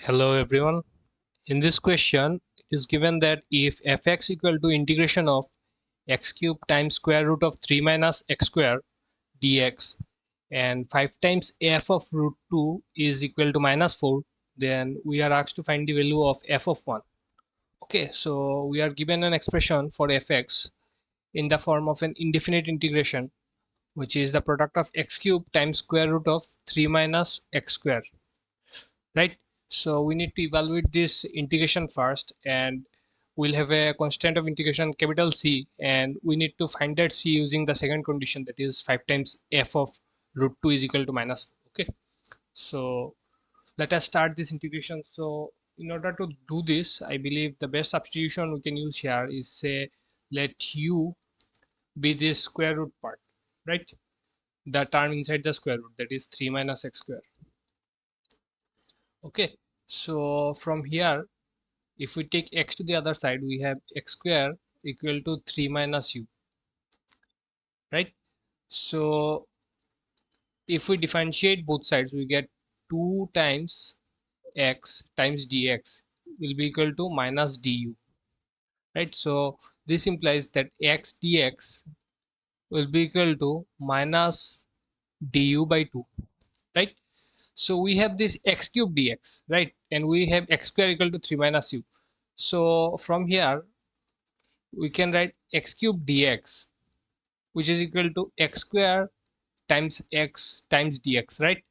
Hello everyone. In this question, it is given that if fx equal to integration of x cube times square root of 3 minus x square dx and 5 times f of root 2 is equal to minus 4, then we are asked to find the value of f of 1. Okay, so we are given an expression for fx in the form of an indefinite integration, which is the product of x cube times square root of 3 minus x square, right? So we need to evaluate this integration first, and we'll have a constant of integration capital C, and we need to find that C using the second condition, that is 5 times f of root 2 is equal to minus 4. Okay, so let us start this integration. So in order to do this, I believe the best substitution we can use here is say let u be this square root part, right? The term inside the square root, that is 3 minus x square. Okay, so from here, if we take x to the other side, we have x square equal to 3 minus u, right? So if we differentiate both sides, we get 2 times x times dx will be equal to minus du, right? So this implies that x dx will be equal to minus du by 2, right? So we have this x cube dx, right? And we have x square equal to 3 minus u. So from here, we can write x cube dx, which is equal to x square times x times dx, right?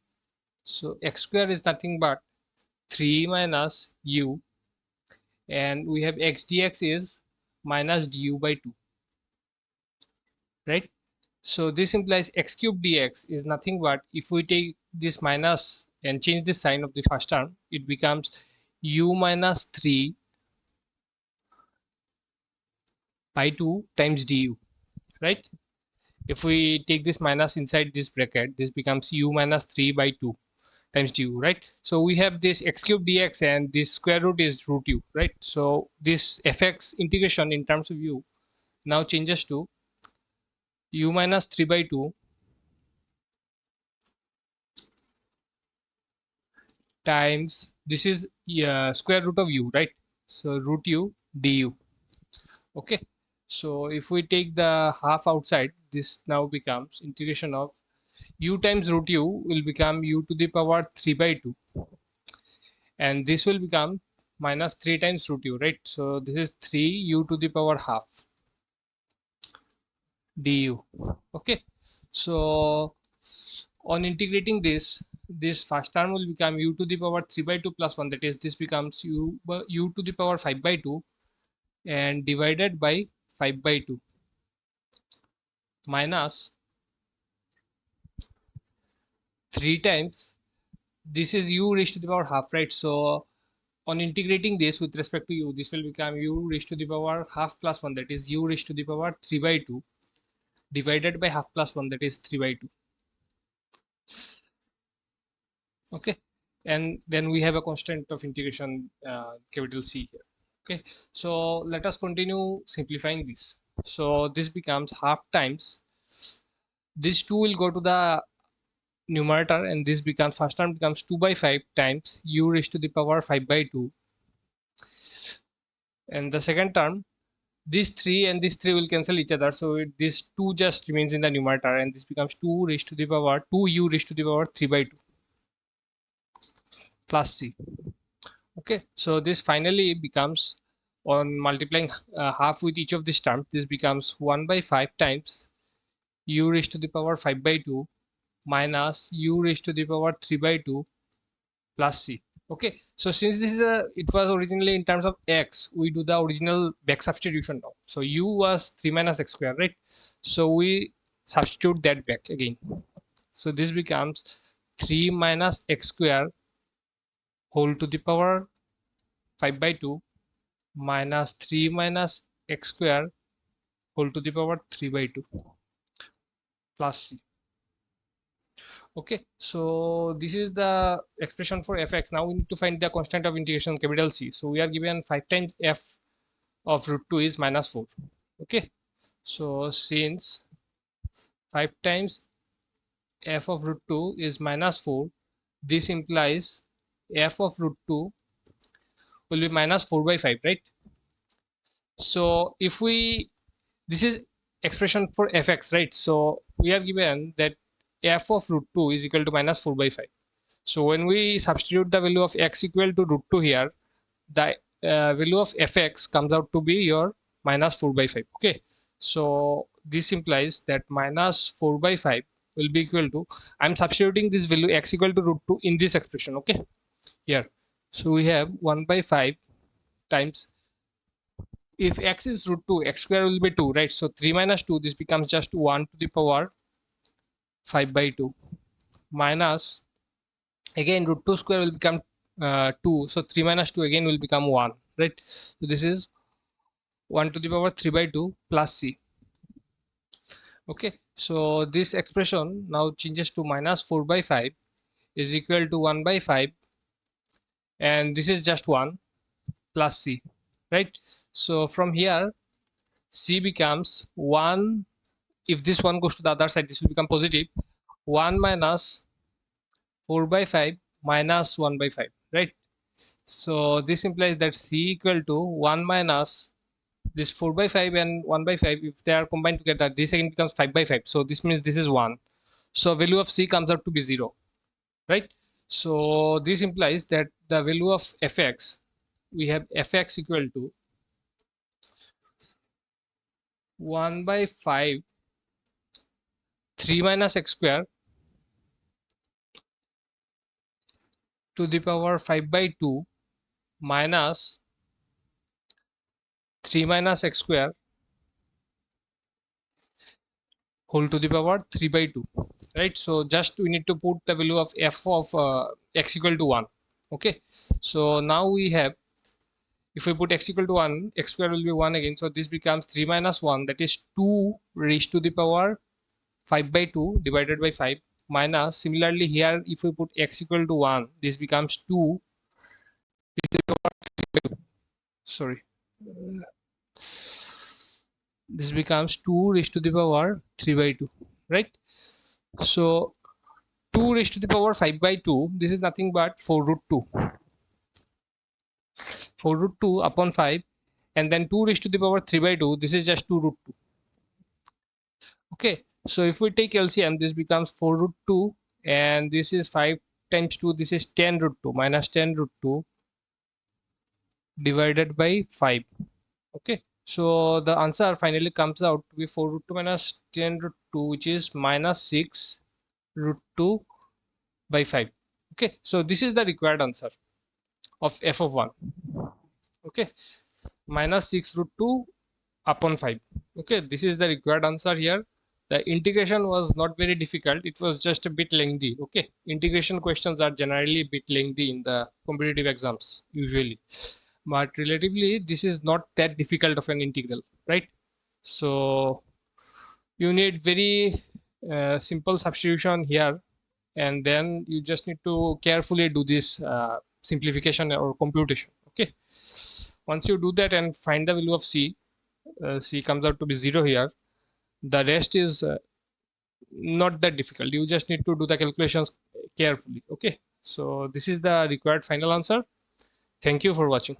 So x square is nothing but 3 minus u, and we have x dx is minus du by 2, right? So this implies x cube dx is nothing but, if we take this minus and change the sign of the first term, it becomes u minus 3 by 2 times du, right? If we take this minus inside this bracket, this becomes u minus 3 by 2 times du, right? So we have this x cube dx, and this square root is root u, right? So this fx integration in terms of u now changes to u minus 3 by 2 times, this is square root of u, right? So root u du. Okay, so if we take the half outside, this now becomes integration of u times root u will become u to the power 3 by 2, and this will become minus 3 times root u, right? So this is 3 u to the power half du. Okay, so on integrating this, this first term will become u to the power 3 by 2 plus 1, that is this becomes u to the power 5 by 2, and divided by 5 by 2 minus 3 times, this is u raised to the power half, right? So on integrating this with respect to u, this will become u raised to the power half plus 1, that is u raised to the power 3 by 2, divided by half plus 1, that is 3 by 2. Okay, and then we have a constant of integration capital C here. Okay, so let us continue simplifying this. So this becomes half times, this 2 will go to the numerator, and this becomes, first term becomes 2 by 5 times u raised to the power 5 by 2, and the second term, this 3 and this 3 will cancel each other, so this 2 just remains in the numerator, and this becomes 2 raised to the power 2 u raised to the power 3 by 2 plus c. Okay, so this finally becomes, on multiplying half with each of these terms, this becomes 1 by 5 times u raised to the power 5 by 2 minus u raised to the power 3 by 2 plus c. Okay, so since this is it was originally in terms of x, we do the original back substitution now. So u was 3 minus x square, right? So we substitute that back again. So this becomes 3 minus x square whole to the power 5 by 2 minus 3 minus x square whole to the power 3 by 2 plus c. Okay, so this is the expression for fx. Now we need to find the constant of integration capital C. So we are given 5 times f of root 2 is minus 4. Okay, so since 5 times f of root 2 is minus 4, this implies f of root 2 will be minus 4 by 5, right? So if we, this is expression for fx, right? So we are given that f of root 2 is equal to minus 4 by 5. So when we substitute the value of x equal to root 2 here, the value of fx comes out to be your minus 4 by 5. Okay, so this implies that minus 4 by 5 will be equal to, I'm substituting this value x equal to root 2 in this expression. Okay, here, so we have 1 by 5 times, if x is root 2, x square will be 2, right? So 3 minus 2, this becomes just 1 to the power 5 by 2 minus, again root 2 square will become 2, so 3 minus 2 again will become 1, right? So this is 1 to the power 3 by 2 plus c. Okay, so this expression now changes to minus 4 by 5 is equal to 1 by 5, and this is just 1 plus c, right? So from here c becomes 1, if this 1 goes to the other side, this will become positive, 1 minus 4 by 5 minus 1 by 5, right? So this implies that c equal to 1 minus this 4 by 5 and 1 by 5, if they are combined together, this again becomes 5 by 5. So this means this is 1. So value of c comes out to be 0, right? So this implies that the value of fx, we have fx equal to 1 by 5 3 minus x square to the power 5 by 2 minus 3 minus x square whole to the power 3 by 2, right? So just we need to put the value of f of x equal to 1. Okay, so now we have, if we put x equal to 1, x square will be 1 again, so this becomes 3 minus 1, that is 2 raised to the power 5 by 2 divided by 5, minus, similarly here if we put x equal to 1, this becomes 2, sorry, this becomes 2 raised to the power 3 by 2, right? So 2 raised to the power 5 by 2, this is nothing but 4 root 2, 4 root 2 upon 5, and then 2 raised to the power 3 by 2, this is just 2 root 2. Okay, so if we take LCM, this becomes 4 root 2, and this is 5 times 2, this is 10 root 2 minus 10 root 2 divided by 5. Okay, so the answer finally comes out to be 4 root 2 minus 10 root 2, which is minus 6 root 2 by 5. Okay, so this is the required answer of f of 1. Okay, minus 6 root 2 upon 5. Okay, this is the required answer here. The integration was not very difficult, it was just a bit lengthy. Okay, integration questions are generally a bit lengthy in the competitive exams usually, but relatively this is not that difficult of an integral, right? So you need very simple substitution here, and then you just need to carefully do this simplification or computation. Okay, once you do that and find the value of c, c comes out to be 0 here, the rest is not that difficult, you just need to do the calculations carefully. Okay, so this is the required final answer. Thank you for watching.